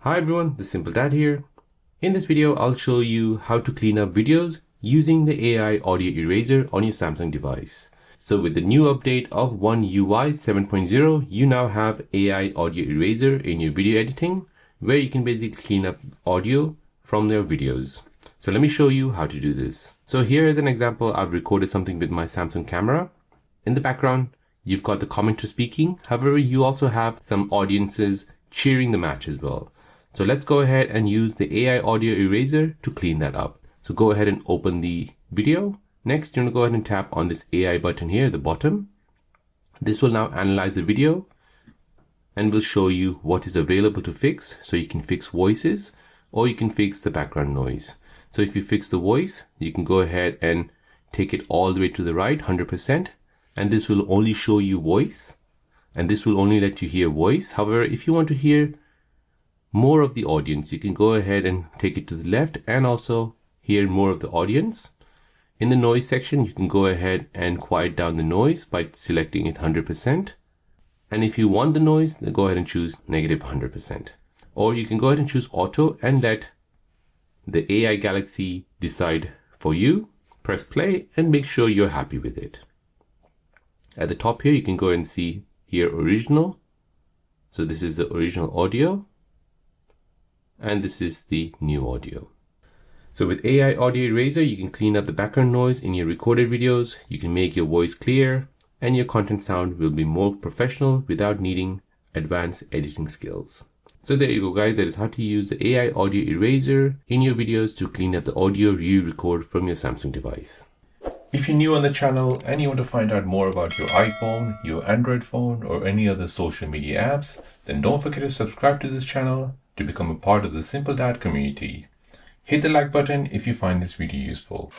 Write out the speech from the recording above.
Hi everyone, the Simple Dad here. In this video, I'll show you how to clean up videos using the AI Audio Eraser on your Samsung device. So with the new update of One UI 7.0, you now have AI Audio Eraser in your video editing, where you can basically clean up audio from their videos. So let me show you how to do this. So here is an example. I've recorded something with my Samsung camera. In the background, you've got the commenter speaking. However, you also have some audiences cheering the match as well. So let's go ahead and use the AI Audio Eraser to clean that up. So go ahead and open the video. Next, you're going to go ahead and tap on this AI button here at the bottom. This will now analyze the video and will show you what is available to fix. So you can fix voices or you can fix the background noise. So if you fix the voice, you can go ahead and take it all the way to the right, 100%. And this will only show you voice. And this will only let you hear voice. However, if you want to hear more of the audience, you can go ahead and take it to the left and also hear more of the audience. In the noise section, you can go ahead and quiet down the noise by selecting it 100%. And if you want the noise, then go ahead and choose negative 100%. Or you can go ahead and choose auto and let the AI Galaxy decide for you. Press play and make sure you're happy with it. At the top here, you can go ahead and see here original. So this is the original audio. And this is the new audio. So with AI Audio Eraser, you can clean up the background noise in your recorded videos. You can make your voice clear and your content sound will be more professional without needing advanced editing skills. So there you go guys, that is how to use the AI Audio Eraser in your videos to clean up the audio you record from your Samsung device. If you're new on the channel and you want to find out more about your iPhone, your Android phone, or any other social media apps, then don't forget to subscribe to this channel to become a part of the Simple Dad community. Hit the like button if you find this video useful.